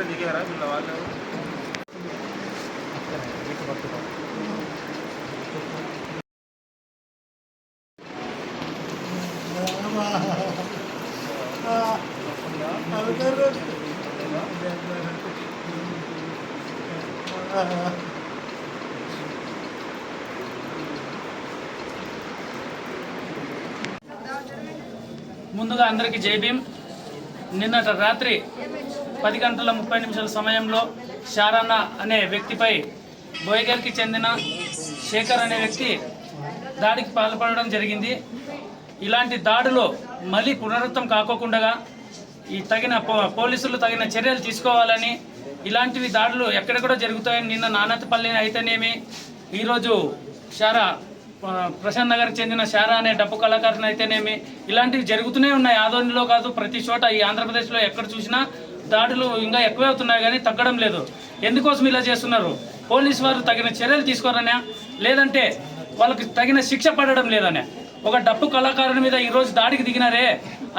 దిగారా వీళ్ళ వాళ్ళు ముందుగా అందరికీ జై భీమ్. నిన్నటి రాత్రి 10 గంటల 30 నిమిషాల సమయంలో శారన్న అనే వ్యక్తిపై బోయగల్కి చెందిన శేఖర్ అనే వ్యక్తి దాడికి పాల్పడడం జరిగింది. ఇలాంటి దాడులు మళ్ళీ పునరావృతం కాకోకుండా ఈ పోలీసులు తగిన చర్యలు తీసుకోవాలని, ఇలాంటివి దాడులు ఎక్కడెక్కడ జరుగుతాయని నిన్న నానతపల్లి అయితేనేమి, ఈరోజు ప్రశాంత్ నగర్కి చెందిన శారా అనే డప్పు కళాకారుని అయితేనేమి, ఇలాంటివి జరుగుతూనే ఉన్నాయి. ఆదోనిలో కాదు, ప్రతి చోట ఈ ఆంధ్రప్రదేశ్లో ఎక్కడ చూసినా దాడులు ఇంకా ఎక్కువే అవుతున్నాయి కానీ తగ్గడం లేదు. ఎందుకోసం ఇలా చేస్తున్నారు? పోలీసు వారు తగిన చర్యలు తీసుకోరనే, లేదంటే వాళ్ళకి తగిన శిక్ష పడడం లేదనే. ఒక డప్పు కళాకారుడి మీద ఈరోజు దాడికి దిగినారే,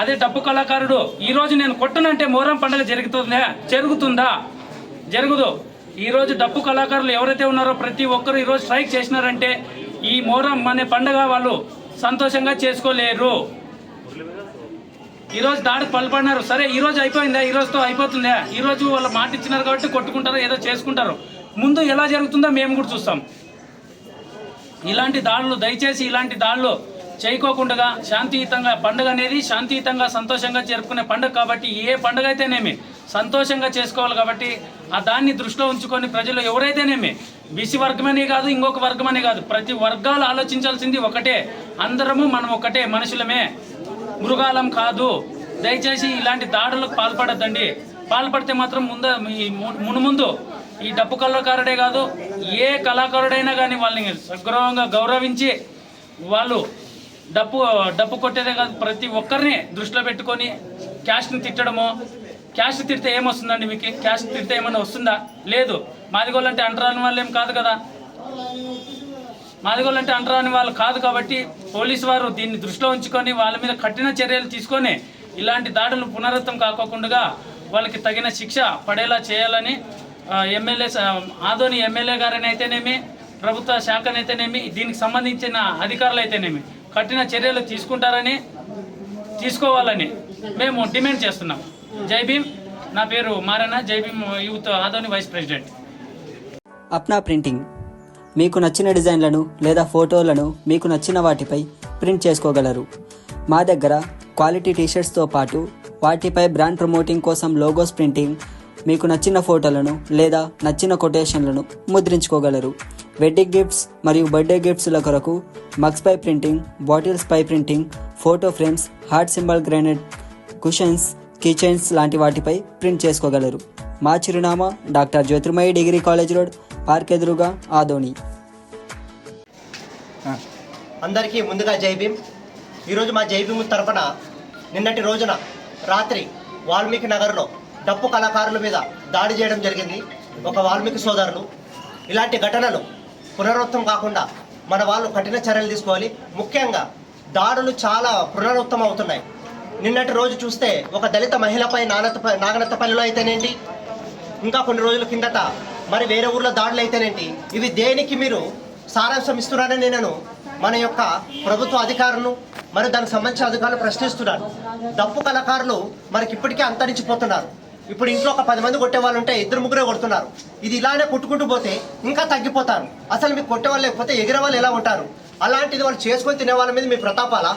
అదే డప్పు కళాకారుడు ఈరోజు నేను కొట్టనంటే మొహరం పండుగ జరుగుతుందా? జరుగుదు. ఈరోజు డప్పు కళాకారులు ఎవరైతే ఉన్నారో ప్రతి ఒక్కరు ఈరోజు స్ట్రైక్ చేసినారంటే ఈ మొహరం అనే పండుగ వాళ్ళు సంతోషంగా చేసుకోలేరు. ఈరోజు దాడికి పాల్పడినారు, సరే ఈరోజు అయిపోయిందా? ఈరోజుతో అయిపోతుందా? ఈరోజు వాళ్ళు మాట ఇచ్చినారు కాబట్టి కొట్టుకుంటారు, ఏదో చేసుకుంటారు. ముందు ఎలా జరుగుతుందో మేము కూడా చూస్తాం. ఇలాంటి దాడులు దయచేసి ఇలాంటి దాడులు చేయకోకుండా శాంతియుతంగా, పండుగ అనేది శాంతియుతంగా సంతోషంగా జరుపుకునే పండుగ కాబట్టి ఏ పండుగ అయితేనేమి సంతోషంగా చేసుకోవాలి. కాబట్టి ఆ దాన్ని దృష్టిలో ఉంచుకొని ప్రజలు ఎవరైతేనేమి బీసీ వర్గమనే కాదు, ఇంకొక వర్గమనే కాదు, ప్రతి వర్గాలు ఆలోచించాల్సింది ఒకటే. అందరము మనం ఒకటే మనుషులమే, మృగాలం కాదు. దయచేసి ఇలాంటి దాడులకు పాల్పడద్దండి. పాల్పడితే మాత్రం మునుముందు ఈ డప్పు కళాకారుడే కాదు, ఏ కళాకారుడైనా కానీ వాళ్ళని సగౌరవంగా గౌరవించి వాళ్ళు డప్పు కొట్టేదే కాదు, ప్రతి ఒక్కరిని దృష్టిలో పెట్టుకొని క్యాస్ట్ని తిట్టడము. క్యాస్ట్ తిడితే ఏమొస్తుందండి? మీకు క్యాస్ట్ తిడితే ఏమన్నా వస్తుందా? లేదు. మాదిగోళ్ళంటే అంటరాని వాళ్ళు ఏం కాదు కదా, మాదిగోళ్ళంటే అంటరాని వాళ్ళు కాదు. కాబట్టి పోలీసు వారు దీన్ని దృష్టిలో ఉంచుకొని వాళ్ళ మీద కఠిన చర్యలు తీసుకొని ఇలాంటి దాడులు పునరావృతం కాకోకుండా వాళ్ళకి తగిన శిక్ష పడేలా చేయాలని ఆదోని ఎమ్మెల్యే గారిని అయితేనేమి, ప్రభుత్వ శాఖనైతేనేమి, దీనికి సంబంధించిన అధికారులు అయితేనేమి కఠిన చర్యలు తీసుకోవాలని మేము డిమాండ్ చేస్తున్నాం. జై భీమ్. నా పేరు మారన్న, జై Bhim youth Adoni vice president. Apna printing మీకు నచ్చిన డిజైన్లను లేదా ఫోటోలను మీకు నచ్చిన వాటిపై ప్రింట్ చేసుకోగలరు. మా దగ్గర క్వాలిటీ టీషర్ట్స్తో పాటు వాటిపై బ్రాండ్ ప్రమోటింగ్ కోసం లోగోస్ ప్రింటింగ్, మీకు నచ్చిన ఫోటోలను లేదా నచ్చిన కొటేషన్లను ముద్రించుకోగలరు. వెడ్డింగ్ గిఫ్ట్స్ మరియు బర్త్డే గిఫ్ట్స్ల కొరకు మగ్స్ పై ప్రింటింగ్, బాటిల్స్ పై printing, photo frames, heart symbol granite, cushions, kitchens లాంటి వాటిపై ప్రింట్ చేసుకోగలరు. మా చిరునామా doctor Jyothirmayi degree college road, park ఎదురుగా, ఆదోని. అందరికీ ముందుగా జై భీమ్. ఈరోజు మా జై భీమ్ తరఫున నిన్నటి రోజున రాత్రి వాల్మీకి నగర్లో డప్పు కళాకారుల మీద దాడి చేయడం జరిగింది. ఒక వాల్మీకి సోదరులు. ఇలాంటి ఘటనలు పునరావృతం కాకుండా మన వాళ్ళు కఠిన చర్యలు తీసుకోవాలి. ముఖ్యంగా దాడులు చాలా పునరావృతం అవుతున్నాయి. నిన్నటి రోజు చూస్తే ఒక దళిత మహిళపై నాగనత్తపల్లిలో అయితేనేంటి, ఇంకా కొన్ని రోజుల కిందట మరి వేరే ఊర్లో దాడులు అయితేనేంటి, ఇవి దేనికి మీరు సారాంశం ఇస్తున్నారని నేను మన యొక్క ప్రభుత్వ అధికారులను మరి దానికి సంబంధించిన అధికారులు ప్రశ్నిస్తున్నాను. డప్పు కళాకారులు మనకి ఇప్పటికే అంతరించిపోతున్నారు. ఇప్పుడు ఇంట్లో ఒక 10 మంది కొట్టే వాళ్ళు ఉంటే 2-3 కొడుతున్నారు. ఇది ఇలానే కొట్టుకుంటూ పోతే ఇంకా తగ్గిపోతారు. అసలు మీకు కొట్టే వాళ్ళు లేకపోతే ఎగిరే వాళ్ళు ఎలా ఉంటారు? అలాంటిది వాళ్ళు చేసుకొని తినే వాళ్ళ మీద మీ ప్రతాపాలా?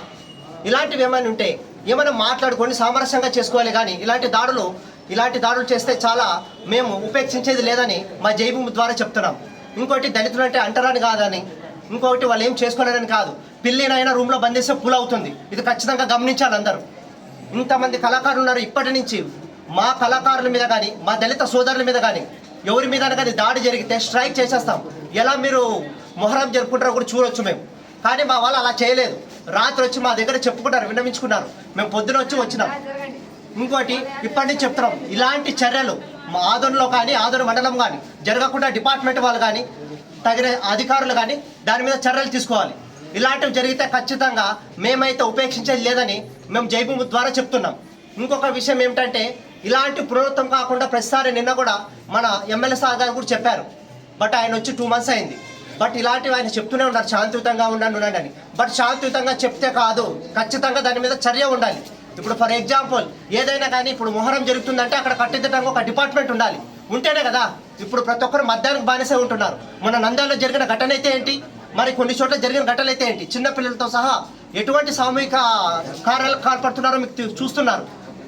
ఇలాంటివి ఏమైనా ఉంటే ఏమైనా మాట్లాడుకొని సామరస్యంగా చేసుకోవాలి. కానీ ఇలాంటి దాడులు ఇలాంటి దాడులు చేస్తే చాలా మేము ఉపేక్షించేది లేదని మా జైభూమి ద్వారా చెప్తున్నాం. ఇంకోటి దళితులు అంటే అంటరాని కాదని, ఇంకొకటి వాళ్ళు ఏం చేసుకోలేరని కాదు, పిల్లినైనా రూమ్లో బంధిస్తే పూల్ అవుతుంది. ఇది ఖచ్చితంగా గమనించాలి అందరూ. ఇంతమంది కళాకారులు ఉన్నారు. ఇప్పటి నుంచి మా కళాకారుల మీద కానీ మా దళిత సోదరుల మీద కానీ ఎవరి మీద కానీ దాడి జరిగితే స్ట్రైక్ చేసేస్తాం. ఎలా మీరు మొహరం జరుపుకుంటారో కూడా చూడొచ్చు మేము. కానీ మా వాళ్ళు అలా చేయలేదు. రాత్రి వచ్చి మా దగ్గర చెప్పుకున్నారు, విన్నవించుకున్నారు. మేము పొద్దున వచ్చినాం. ఇంకోటి ఇప్పటి నుంచి చెప్తున్నాం, ఇలాంటి చర్యలు మా ఆదోనిలో కానీ ఆదోని మండలం కానీ జరగకుండా డిపార్ట్మెంట్ వాళ్ళు కానీ తగిన అధికారులు కానీ దాని మీద చర్యలు తీసుకోవాలి. ఇలాంటివి జరిగితే ఖచ్చితంగా మేమైతే ఉపేక్షించేది లేదని మేము జైభూమి ద్వారా చెప్తున్నాం. ఇంకొక విషయం ఏమిటంటే ఇలాంటి పునరుత్వం కాకుండా ప్రతిసారి నిన్న కూడా మన ఎమ్మెల్యే సార్ గారు కూడా చెప్పారు. బట్ ఆయన వచ్చి 2 months అయింది. బట్ ఇలాంటివి ఆయన చెప్తూనే ఉన్నారు, శాంతియుతంగా ఉండండి అని. బట్ శాంతియుతంగా చెప్తే కాదు, ఖచ్చితంగా దాని మీద చర్య ఉండాలి. ఇప్పుడు ఫర్ ఎగ్జాంపుల్ ఏదైనా కానీ ఇప్పుడు మొహరం జరుగుతుందంటే అక్కడ కట్టించడానికి ఒక డిపార్ట్మెంట్ ఉండాలి, ఉంటేనే కదా. ఇప్పుడు ప్రతి ఒక్కరు మద్యానికి బానిసే ఉంటున్నారు. మన నంద్యాలలో జరిగిన ఘటన అయితే ఏంటి, మరి కొన్ని చోట్ల జరిగిన ఘటనలు అయితే ఏంటి, చిన్నపిల్లలతో సహా ఎటువంటి సామూహిక కార్యాలకు పాల్పడుతున్నారో మీకు చూస్తున్నారు,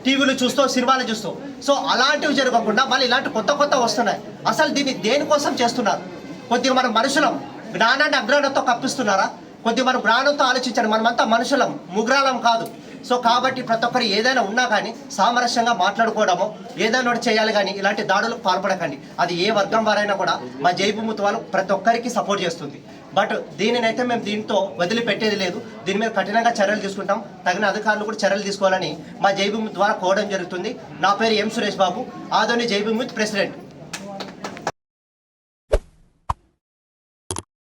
టీవీలు చూస్తూ సినిమాలు చూస్తూ. సో అలాంటివి జరగకుండా మళ్ళీ ఇలాంటి కొత్త వస్తున్నాయి. అసలు దీన్ని దేనికోసం చేస్తున్నారు? కొద్దిగా మనం మనుషులం, జ్ఞానాన్ని అజ్ఞానంతో కప్పిస్తున్నారా? కొద్దిగా మనం జ్ఞానంతో ఆలోచించండి. మనమంతా మనుషులం, ముగ్రాలం కాదు. సో కాబట్టి ప్రతి ఒక్కరు ఏదైనా ఉన్నా కానీ సామరస్యంగా మాట్లాడుకోవడమో ఏదైనా ఒకటి చేయాలి. కానీ ఇలాంటి దాడులకు పాల్పడకండి. అది ఏ వర్గం వారైనా కూడా మా జైభూమి వాళ్ళు ప్రతి ఒక్కరికి సపోర్ట్ చేస్తుంది. బట్ దీనినైతే మేము దీంతో వదిలిపెట్టేది లేదు. దీని మీద కఠినంగా చర్యలు తీసుకుంటాం. తగిన అధికారులు కూడా చర్యలు తీసుకోవాలని మా జైభూమి ద్వారా కోరడం జరుగుతుంది. నా పేరు ఎం సురేష్ బాబు, ఆదోని జైభూమి ప్రెసిడెంట్.